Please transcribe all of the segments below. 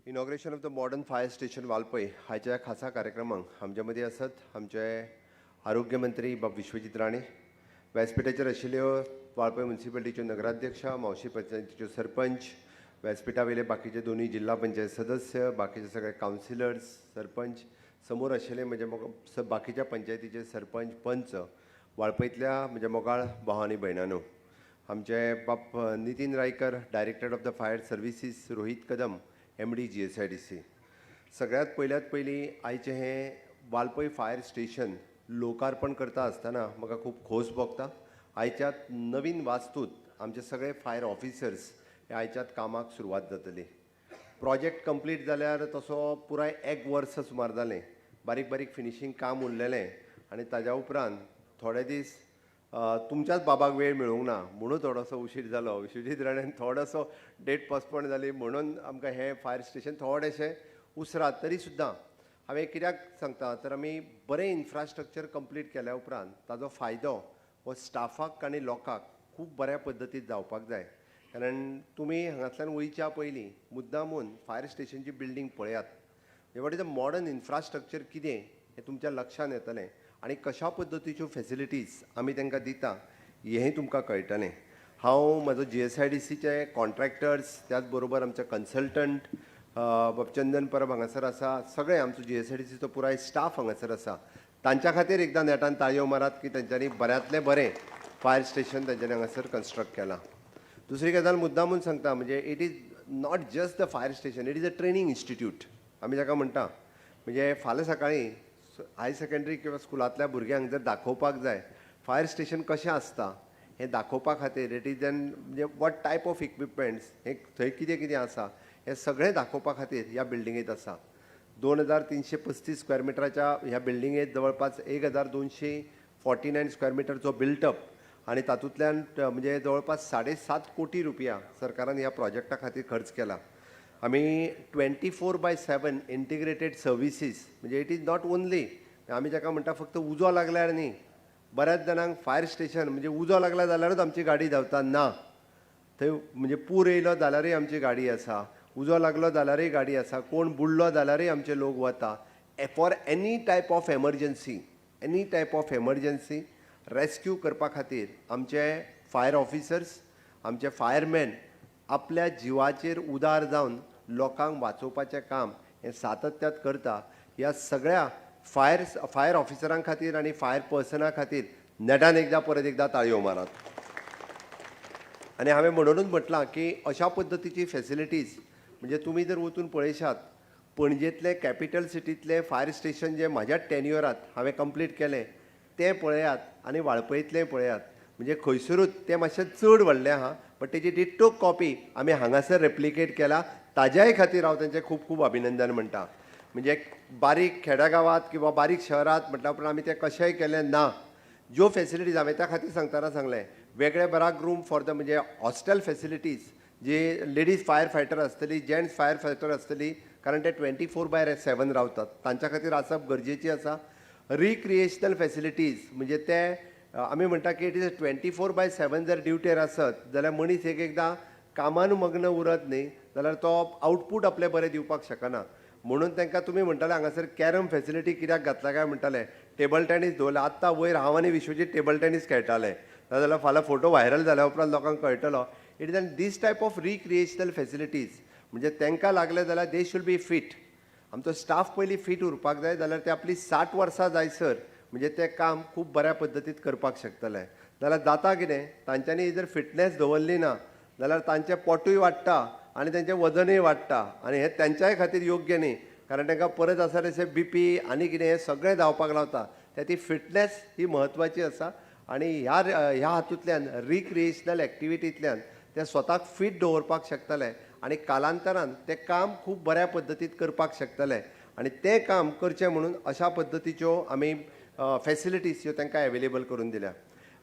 Inauguration of the modern fire station Valpoi हाच्या खासा कार्यक्रमाक आमचे मदीं आसत आमचे आरोग्य मंत्री बाब विश्वजीत राणे, व्यासपीठाचेर आशिल्ल्यो वाळपय म्युनिसिपालिटीच्यो नगराध्यक्षा, मावशी पंचायतीच्यो सरपंच, व्यासपीठा वयले बाकीचे दोनूय जिल्हा पंचायत सदस्य, बाकीचे सगळे कावन्सिलर्स, सरपंच, समोर आशिल्ले म्हणजे बाकीच्या पंचायतीचे सरपंच, पंच, वाळपयतल्या म्हणजे मोगाळ भाव आनी भयणानो, आमचे बाप Nitin Raikar, director of the fire services, Rohit Kadam, MD GSIDC. सगळ्यात पयली आयचे हे वालपय फायर स्टेशन लोकार्पण करता आसतना म्हाका खूब खोस भोगता. आयच्यात नवीन वास्तूत आमचे सगळे फायर ऑफिसर्स हे आयच्यात कामाक सुरवात जातली. प्रोजेक्ट कंप्लीट जाल्यार तसो पुराय 1 वर्स सुमार जालें. बारीक बारीक फिनिशींग काम उरलेलें आनी ताज्या उपरांत थोडे दीस तुमच्याच बाबाक वेळ मेळूंक ना म्हणून थोडोसो उशीर जालो. विश्वजीत राणेन थोडोसो डेट पोस्टपोन जाली म्हणून आमकां हें फायर स्टेशन थोडेशें उसरात. तरी सुद्दां हांवें कित्याक सांगता तर आमी बरें इन्फ्रास्ट्रक्चर कंप्लीट केल्या उपरांत ताजो फायदो हो स्टाफाक आनी लोकांक खूब बऱ्या पद्दतीन जावपाक जाय. कारण तुमी हांगांतल्यान वयच्या पयलीं मुद्दामून फायर स्टेशनची बिल्डींग पळयात. What is the modern infrastructure कितें हें तुमच्या लक्षांत येतलें आनी कशा पद्दतीच्यो फॅसिलिटीज आमी तांकां दिता हेंय तुमकां कळटलें. हांव म्हजो GSIDCचे कॉन्ट्रॅक्टर्स, त्याच बरोबर आमचे कन्सल्टंट चंदन परब हांगासर आसा, सगळे आमचो GSIDCचो पुराय स्टाफ हांगासर आसा. तांच्या खातीर एकदां नेटान ताळयो मारात की तेंच्यांनी बऱ्यांतलें बरें फायर स्टेशन तेंच्यांनी हांगासर कन्स्ट्रक्ट केलां. दुसरी गजाल मुद्दामून सांगता म्हणजे it is not just the fire station, it is a training institute आमी जाका म्हणटा. म्हणजे फाल्यां सकाळीं हायर सेकंडरी किंवा स्कुलांतल्या भुरग्यांक जर दाखोवपाक जाय फायर स्टेशन कशें आसता हें दाखोवपा खातीर इट इज एन म्हणजे वॉट टायप ऑफ इक्विपमेंट्स हे थंय कितें कितें आसा हें सगळें दाखोवपा खातीर ह्या बिल्डिंगेंत आसा. 2335 स्क्वेअर मिटराच्या ह्या बिल्डिंगेंत जवळपास 1249 स्क्वेअर मिटरचो बिल्टअप आनी तातूंतल्यान म्हणजे जवळपास 7.5 कोटी रुपया सरकारान ह्या प्रोजेक्टा खातीर खर्च केला. आमी 24/7 इंटिग्रेटेड सर्विसीस म्हणजे इट इज नॉट ओन्ली आमी जाका म्हणटा फक्त उजो लागल्यार न्ही. बऱ्याच जाणांक फायर स्टेशन म्हणजे उजो लागला जाल्यारूच आमची गाडी धांवता ना. थंय म्हणजे पूर येयलो जाल्यारूय आमची गाडी आसा, उजो लागलो जाल्यारूय गाडी आसा, कोण बुडलो जाल्यारूय आमचे लोक वता. For any type of emergency rescue करपा खातीर आमचे फायर ऑफिसर्स, आमचे फायरमॅन आपल्या जिवाचेर उदार जावन लोकांक वाचोवपाचें काम हें सातत्यात करता. ह्या सगळ्या फायर ऑफिसरां खातीर आनी फायर पर्सना खातीर नेटान परत एकदा ताळयो मारात. आनी हांवें म्हणूनच म्हटलां की अशा पद्दतीची फॅसिलिटीज म्हणजे तुमी जर वचून पळयशात पणजेंतले कॅपिटल सिटींतलें फायर स्टेशन जें म्हाज्या टेन्युअरांत हांवें कंप्लीट केलें तें पळयात आनी वाळपयतलें पळयात. म्हणजे खंयसरूच तें मातशें चड व्हडलें आहा बट तेजी डिट्टो कॉपी आमी हांगासर रेप्लिकेट केला. ताज्याय खातीर हांव तेंचें खूब खूब अभिनंदन म्हणटा. म्हणजे बारीक खेडेगांवांत किंवा बारीक शहरांत म्हटल्या उपरांत आमी तें कशेंय केलें ना. ज्यो फॅसिलिटीज हांवें त्या खातीर सांगतना सांगलें वेगळे बराक रूम फॉर द म्हणजे हॉस्टेल फॅसिलिटीज जी लेडीज फायर फायटर आसतली, जेंट्स फायर फायटर आसतली कारण ते 24/7 रावतात तांच्या खातीर आसप गरजेची आसा. रिक्रिएशनल फॅसिलिटीज म्हणजे ते आमी म्हणटा की इट इज 24/7 जर ड्युटेर आसत जाल्यार मनीस एकदां कामान मग्न उरत न्ही जाल्यार तो आउटपूट आपलें बरें दिवपाक शकना. म्हणून तांकां तुमी म्हणटाले हांगासर कॅरम फॅसिलिटी कित्याक घातला काय म्हणटाले टेबल टेनीस दवरला. आत्तां वयर हांव आनी विश्वजीत टेबल टेनीस खेळटाले नाजाल्यार फाल्यां फोटो व्हायरल जाल्या उपरांत लोकांक कळटलो. It is an these type of recreational facilities म्हणजे तांकां लागले जाल्यार दे शूड बी फीट. आमचो स्टाफ पयलीं फीट उरपाक जाय जाल्यार ते आपली 60 वर्सां जायसर म्हणजे तें काम खूब बऱ्या पद्दतीन करपाक शकतले. जाल्यार जाता कितें तांच्यांनी जर फिटनेस दवरली ना जाल्यार तांचें पोटूय वाडटा आनी तेंचें वजनूय वाडटा आनी हें तेंच्याय खातीर योग्य न्ही. कारण तांकां परत आसा तशें BP आनी कितें हें सगळें धांवपाक लावता. त्या ती फिटनेस ही म्हत्वाची आसा आनी ह्या हातूंतल्यान रिक्रिएशनल एक्टिविटींतल्यान ते स्वताक फीट दवरपाक शकतले आनी कालांतरान तें काम खूब बऱ्या पद्दतीन करपाक शकतले. आनी तें काम करचें म्हणून अशा पद्दतीच्यो आमी फॅसिलिटीज ह्यो तांकां एवेलेबल करून दिल्या.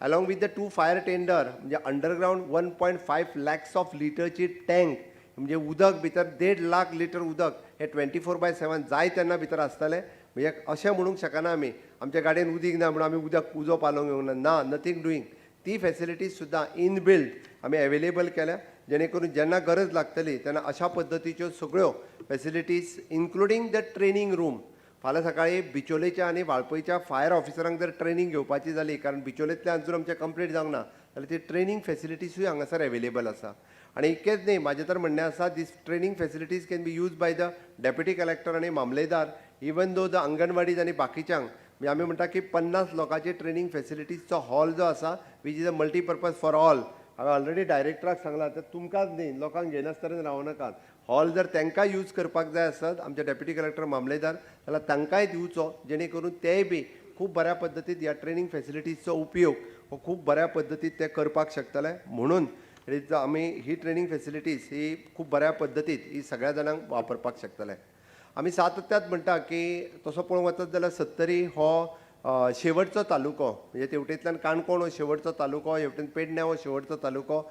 Along with the 2 fire tender म्हणजे अंडरग्रावंड 1.5 lakhs ऑफ लिटरची टँक म्हणजे उदक भितर 1.5 लाख लिटर उदक हे 24/7 जाय तेन्ना भितर आसतलें. म्हणजे अशें म्हणूंक शकना आमी आमच्या गाडयेन उदीक ना म्हणून आमी उदक उजो पालोवंक येवंक ना. Nothing doing. ती फॅसिलिटीज सुद्दां इनबिल्ड आमी अवेलेबल केल्या, जेणे करून जेन्ना गरज लागतली तेन्ना अशा पद्दतीच्यो सगळ्यो facilities including the training room. फाल्यां सकाळीं बिचोलेच्या आनी वाळपयच्या फायर ऑफिसरांक जर ट्रेनिंग घेवपाची जाली, कारण बिचोलेंतल्यान अजून आमचें कंप्लीट जावंक ना, जाल्यार ती ट्रेनिंग फॅसिलिटीजूय हांगासर अवेलेबल आसा. आनी इतकेंच न्ही, म्हाजें तर म्हणणें आसा these training facilities can be use by the deputy collector आनी मामलेदार, इवन दो द अंगणवाडीज आनी बाकीच्यांक. म्हणजे आमी म्हणटा की 50 लोकांचे ट्रेनिंग फॅसिलिटीजचो हॉल जो आसा, which is a multipurpose for all. हांवें ऑलरेडी डायरेक्टराक सांगलां, तर तुमकांच न्ही, लोकांक घेनासतना रावनाकात. हॉल जर तांकां यूज करपाक जाय आसत, आमचे डेप्युटी कलेक्टर मामलेदार, जाल्यार तांकांय दिवचो, जेणे करून तेय बी खूब बऱ्या पद्दतीन ह्या ट्रेनिंग फॅसिलिटीजचो उपयोग हो खूब बऱ्या पद्दतीन ते करपाक शकतले. म्हणून आमी ही ट्रेनिंग फॅसिलिटीज ही खूब बऱ्या पद्दतीन ही सगळ्या जाणांक वापरपाक शकतले. आमी सातत्यात म्हणटा की तसो पळोवंक वचत जाल्यार सत्तरी हो शेवटचो तालुको, म्हणजे तेवटेंतल्यान काणकोण हो शेवटचो तालुको, हेवटेन पेडण्या हो शेवटचो तालुको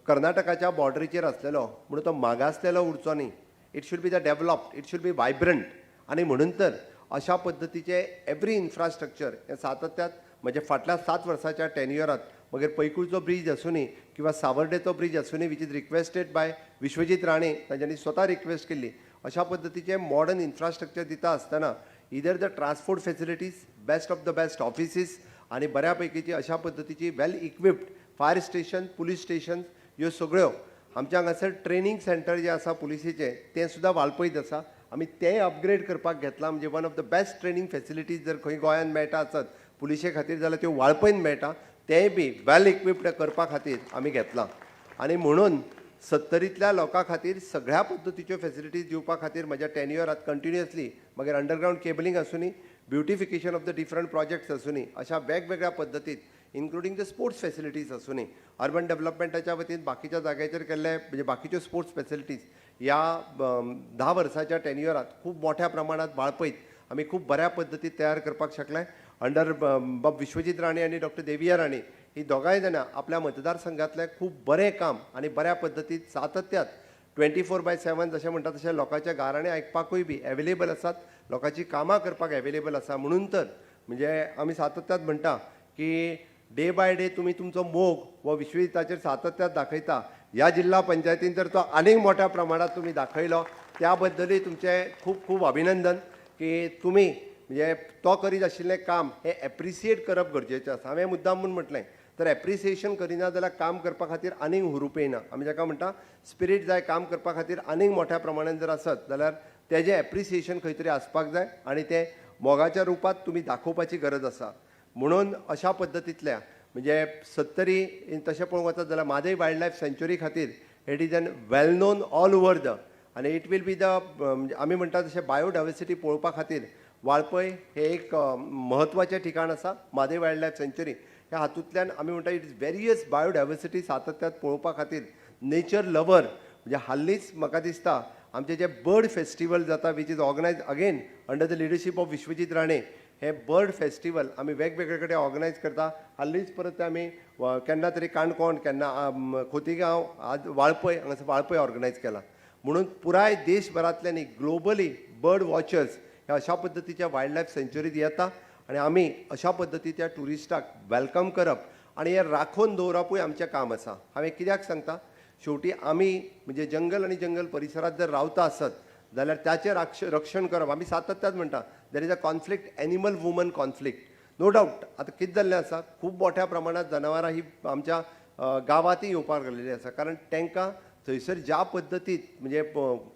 कर्नाटकाच्या बॉर्डरीचेर आसलेलो, म्हणून तो मागासलेलो उरचो न्ही. It should be the developed, it should be vibrant. आनी म्हणून तर अशा पद्दतीचे एवरी इन्फ्रास्ट्रक्चर हे सातत्यात म्हणजे फाटल्या 7 वर्साच्या टेन्युअरांत मागीर पैकुळचो ब्रिज आसूनी किंवा सावर्डेचो ब्रिज आसूनी, which is requested by Vishwajit Rane, तांच्यांनी स्वता रिक्वेस्ट केल्ली. अशा पद्दतीचे मॉडर्न इन्फ्रास्ट्रक्चर दिता आसतना either the transport facilities, best of the best offices आनी बऱ्या पैकीची अशा पद्दतीची well equipped fire station, police station ह्यो सगळ्यो. आमच्या हांगासर ट्रेनिंग सेंटर जे आसा पुलिसेचें तें सुद्दां वाळपयत आसा. आमी तेंय अपग्रेड करपाक घेतला. म्हणजे one of the best training facilities जर खंय गोंयांत मेळटा आसत पुलिशे खातीर जाल्यार त्यो वाळपयन मेळटा. तेंय बी वेल इक्विप्ड करपा खातीर आमी घेतला. आनी म्हणून सत्तरींतल्या लोकां खातीर सगळ्या पद्दतीच्यो फॅसिलिटीज दिवपा खातीर म्हज्या टेन्युअरांत कंटिन्युअसली मागीर अंडरग्रावंड केबलिंग आसूनी, beautification of the different projects आसूनी, अशा वेगवेगळ्या पद्दतीन इन्क्लुडींग द स्पोर्ट्स फॅसिलिटीज आसूनी, अर्बन डेव्हलपमेंटाच्या वतीन बाकीच्या जाग्याचेर केल्ले म्हणजे बाकीच्यो स्पोर्ट्स फॅसिलिटीज ह्या 10 वर्साच्या टेन्युअरांत खूब मोठ्या प्रमाणात वाळपयत आमी खूब बऱ्या पद्दतीन तयार करपाक शकले. अंडर बाब विश्वजीत राणे आनी डॉक्टर देविया राणे ही दोगांय जाणां आपल्या मतदारसंघातलें खूब बरें काम आनी बऱ्या पद्दतीन सातत्यात 24/7 जशें म्हणटा तशें लोकांच्या गाराणें आयकपाकूय बी अवेलेबल आसात, लोकांची कामां करपाक अवेलेबल आसा. म्हणून तर म्हणजे आमी सातत्यात म्हणटा की डे बाय डे तुमी तुमचो मोग हो विश्वजिताचेर सातत्यात दाखयता. ह्या जिल्हा पंचायतीन तर तो आनीक मोठ्या प्रमाणात तुमी दाखयलो, त्या बद्दलूय तुमचें खूब खूब अभिनंदन की तुमी म्हणजे तो करीत आशिल्लें काम हें एप्रिसिएट करप गरजेचें आसा. हांवें मुद्दाम म्हूण म्हटलें तर एप्रिसिएशन करिना जाल्यार काम करपा खातीर आनीक हुरूप येना. आमी जाका म्हणटा स्पिरीट जाय काम करपा खातीर आनीक मोठ्या प्रमाणान जर आसत जाल्यार तेजें एप्रिसिएशन खंय तरी आसपाक जाय आनी तें मोगाच्या रुपांत तुमी दाखोवपाची गरज आसा. म्हणून अशा पद्दतींतल्या म्हणजे सत्तरी तशें पळोवंक वचत जाल्यार म्हादय वायल्ड लायफ सँच्युरी खातीर it is N well non all over the आनी इट वील बी द आमी म्हणटा तशें बायोडायवर्सिटी पळोवपा खातीर वाळपय हे एक म्हत्वाचें ठिकाण आसा. म्हादय वायल्ड लायफ सँच्युरी ह्या हातूंतल्यान आमी म्हणटा इट इज वेरियस बायोडायवर्सिटी सातत्यात पळोवपा खातीर नेचर लवर म्हणजे हाल्लीच म्हाका दिसता आमचें जें बर्ड फेस्टिवल जाता which is organise again under the leadership of Vishwajit Rane. हे बर्ड फेस्टिवल आमी वेगवेगळे कडेन ऑर्गनायज करता. हाल्लीच परत आमी केन्ना तरी काणकोण, केन्ना खोतीगांव, आज वाळपय हांगासर वाळपय ऑर्गनायज केला. म्हणून पुराय देशभरांतले न्ही ग्लोबली बर्ड वॉचर्स हे अशा पद्दतीच्या वायल्ड लायफ सँच्युरीत येता आनी आमी अशा पद्दतीच्या ट्युरिस्टाक वेलकम करप आनी हे राखून दवरपूय आमचें काम आसा. हांवें कित्याक सांगता, शेवटी आमी म्हणजे जंगल आनी जंगल परिसरांत जर रावता आसत जाल्यार त्याचें रक्षण करप. आमी सातत्यात म्हणटा there is a conflict animal woman conflict. No doubt आतां कितें जाल्लें आसा, खूब मोठ्या प्रमाणात जनावरां ही आमच्या गांवांतय येवपाक लागलेलीं आसा. कारण तांकां थंयसर ज्या पद्दतीन म्हणजे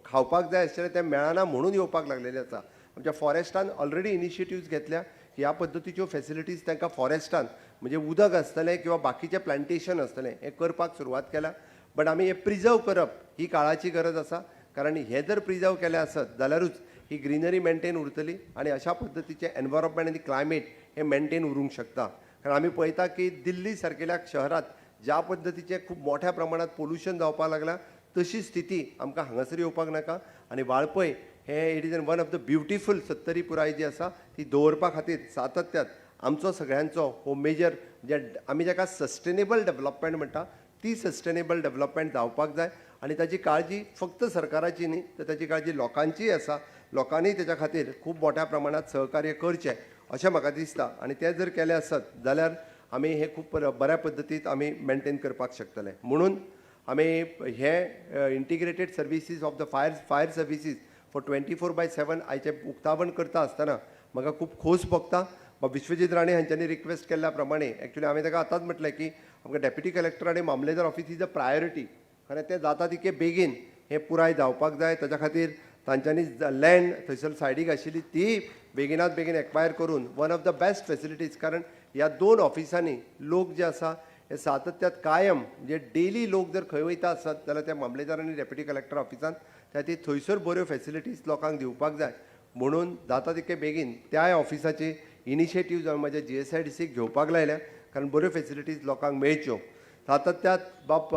खावपाक जाय आशिल्लें तें मेळना म्हणून येवपाक लागलेलीं आसा. आमच्या फॉरेस्टान ऑलरेडी इनिशिएटिव्स घेतल्या की ह्या पद्दतीच्यो फॅसिलिटीज तांकां फॉरेस्टान म्हणजे उदक आसतलें किंवा बाकीचें प्लांटेशन आसतलें हें करपाक सुरवात केल्या. बट आमी हें प्रिजर्व करप ही काळाची गरज आसा. कारण हें जर प्रिजर्व केलें आसत जाल्यारूच ही ग्रिनरी मेंटेन उरतली आनी अशा पद्दतीचें एनवायरमेंट आनी क्लायमेट हें मेंटेन उरूंक शकता. कारण आमी पळयता की दिल्ली सारकेल्या शहरांत ज्या पद्दतीचें खूब मोठ्या प्रमाणात पोल्युशन जावपाक लागला तशी स्थिती आमकां हांगासर येवपाक नाका. आनी वाळपय हें it is one of the beautiful Sattari पुराय जी आसा ती दवरपा खातीर सातत्यात आमचो सगळ्यांचो हो मेजर जे आमी जाका सस्टेनेबल डेव्हलपमेंट म्हणटा ती सस्टेनेबल डेव्हलपमेंट जावपाक जाय. आनी ताची काळजी फक्त सरकाराची न्ही तर ताची काळजी लोकांचीय आसा. लोकांनी तेच्या खातीर खूब मोठ्या प्रमाणात सहकार्य करचें अशें म्हाका दिसता. आनी तें जर केलें आसत जाल्यार आमी हे खूब बऱ्या पद्दतीत आमी मेंटेन करपाक शकतले. म्हणून आमी हे integrated services of the fire services for 24/7 आयचे उक्तावण करता आसतना म्हाका खूब खोस भोगता. विश्वजीत राणे हांच्यांनी रिक्वेस्ट केल्ल्या प्रमाणे एक्चुअली हांवें ताका आतांच म्हटलें की आमकां डेप्युटी कलेक्टर आनी मामलेदार ऑफिस इज अ प्रायोरिटी. खरें तें जाता तितके बेगीन हें पुराय जावपाक जाय. ताच्या खातीर तांच्यांनी लँड थंयसर सायडीक आशिल्ली ती बेगिनात बेगीन एक्वायर करून one of the best facilities, कारण ह्या 2 ऑफिसांनी लोक जे आसा हे सातत्यात कायम जे डेली लोक जर खंय वयता आसत जाल्यार त्या मामलेदार आनी डेप्युटी कलेक्टर ऑफिसांत त्या खातीर थंयसर बऱ्यो फेसिलिटीज लोकांक दिवपाक जाय. म्हणून जाता तितके बेगीन त्या ऑफिसाची इनिशिएटीव्ह हांवें म्हाज्या GSIDCक घेवपाक लायल्या, कारण बऱ्यो फेसिलिटीज लोकांक मेळच्यो. सातत्यात बाब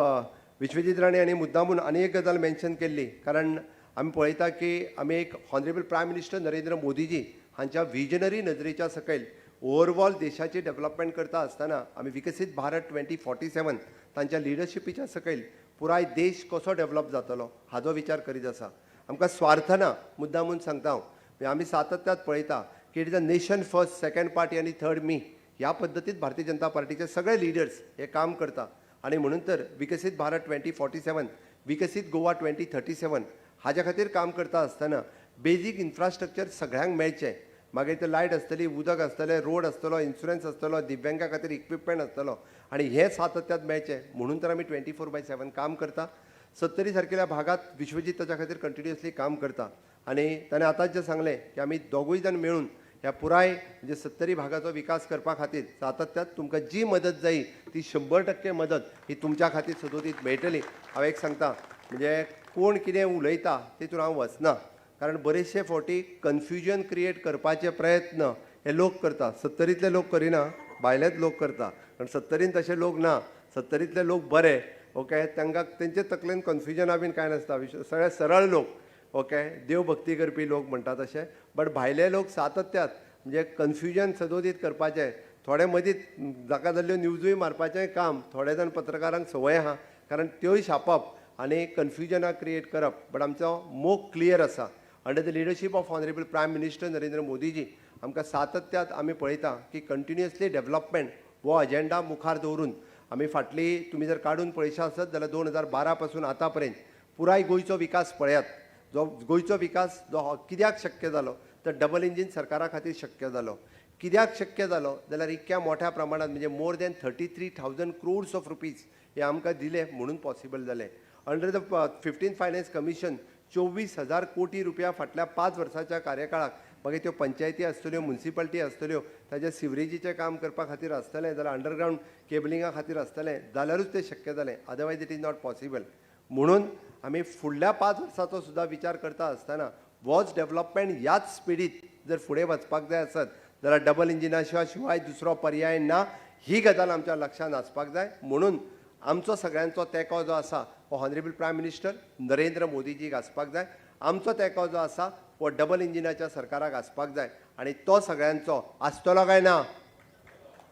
विश्वजीत राणे हांणी मुद्दामून आनी एक गजाल मेन्शन केल्ली, कारण आमी पळयता की आमी एक honourable prime minister Narendra Modiji हांच्या विजनरी नजरेच्या सकयल ओवरऑल देशाची डेव्हलपमेंट करता आसतना आमी विकसीत भारत 2047 तांच्या लिडरशिपीच्या सकयल पुराय देश कसो डेव्हलप जातलो हाचो विचार करीत आसा. आमकां स्वार्थ ना, मुद्दामून सांगता हांव. आमी सातत्यात पळयता की it is a nation first, second party आनी थर्ड मी ह्या पद्दतीत भारतीय जनता पार्टीचे सगळे लिडर्स हे काम करता. आणि म्हणून तर विकसीत भारत 2047, विकसीत गोवा 2037 हाच्या खातीर काम करता आसतना बेजीक इन्फ्रास्ट्रक्चर सगळ्यांक मेळचें. मागीर ते लायट आसतली, उदक आसतलें, रोड आसतलो, इन्शुरन्स आसतलो, दिव्यांगा खातीर इक्विपमेंट आसतलो, आनी हे सातत्यात मेळचें म्हणून तर आमी 24/7 काम करता. 70 सारकेल्या भागात विश्वजीत ताच्या खातीर कंटिन्युअसली काम करता. आनी ताणें आतांच जें सांगलें की आमी दोगूय जाण मेळून ह्या पुराय म्हणजे 70 भागाचो विकास करपा खातीर सातत्यात तुमकां जी मदत जाय ती 100% मदत ही तुमच्या खातीर सदोदीत मेळटली. हांव एक सांगता, म्हणजे कोण कितें उलयता तितून हांव वचना, कारण बरेचशे फावटी कन्फ्युजन क्रिएट करपाचे प्रयत्न हे लोक करता. 70तले लोक करिना, भायलेच लोक करता. कारण 70 तशे लोक ना, 70तले लोक बरे. ओके, तांकां तेंचे तकलेन कन्फ्युजना बीन कांय नासता. सगळे सरळ लोक. ओके, देव भक्ती करपी लोक म्हणटा तशे. बट भायले लोक सातत्यात म्हणजे कन्फ्युजन सदोदीत करपाचें, थोडे मदींच जाका जाल्ल्यो न्यूजूय मारपाचें काम थोडे जाण पत्रकारांक संवय आहा, कारण त्योय छापप आनी कन्फ्युजना क्रिएट करप. बट आमचो मोग क्लियर आसा. Under the leadership of honourable prime minister Narendra Modiji आमकां सातत्यात आमी पळयता की कंटिन्युअसली डेव्हलपमेंट हो अजेंडा मुखार दवरून आमी फाटली तुमी जर काडून पळयशा आसत जाल्यार 2012 पासून आतां पर्यंत पुराय गोंयचो विकास पळयात. जो गोंयचो विकास जो कित्याक शक्य जालो तर डबल इंजीन सरकारा खातीर शक्य जालो. कित्याक शक्य जालो जाल्यार इतक्या मोठ्या प्रमाणात म्हणजे more than 33,000 crores of rupees हे आमकां दिले म्हणून पॉसिबल जालें. Under the 15th finance commission 24,000 कोटी रुपया फाटल्या 5 वर्साच्या कार्यकाळाक मागीर त्यो पंचायती आसतल्यो, म्युनिसिपालिटी आसतल्यो, ताच्या सिवरेजीचें काम करपा खातीर आसतलें जाल्यार अंडरग्रावंड केबलिंगा खातीर आसतलें जाल्यारूच तें शक्य जालें. Otherwise it is not possible. म्हणून आमी फुडल्या 5 वर्साचो सुद्दां विचार करता आसतना वॉच डेव्हलपमेंट ह्याच स्पिडीत जर फुडें वचपाक जाय आसत जाल्यार डबल इंजिना शिवाय दुसरो पर्याय ना, ही गजाल आमच्या लक्षांत आसपाक जाय. म्हणून आमचो सगळ्यांचो तेंको जो आसा हो हॉनरेबल प्रायम मिनिस्टर नरेंद्र मोदीजीक आसपाक जाय. आमचो तेंको जो आसा हो डबल इंजिनाच्या सरकाराक आसपाक जाय. आनी तो सगळ्यांचो आसतलो काय ना?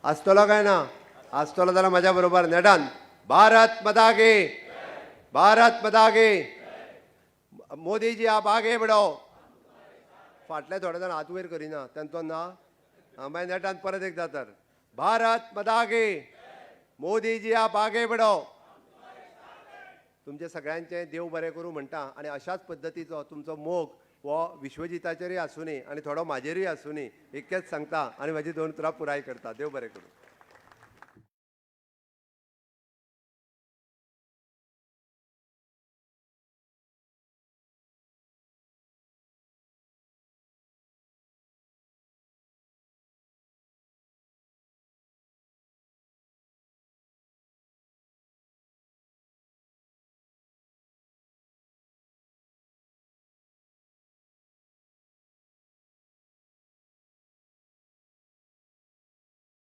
आसतलो काय ना? आसतलो जाल्यार म्हाज्या बरोबर नेटान भारत माता की, भारत माता की. मोदी जी आप आगे बढ़ो. फाटले थोडे जाण हात वयर करिना तांचो ना. मागीर नेटान परत एकदा तर भारत माता की, मोदी जी आप आगे बढ़ो. तुमचे सगळ्यांचे देव बरें करूं म्हणटा. आनी अशाच पद्दतीचो तुमचो मोग हो विश्वजिताचेरूय आसूं न्ही आनी थोडो म्हाजेरूय आसूं न्ही इतकेंच सांगता आनी म्हाजी 2 उतरां पुराय करता. देव बरें करूं.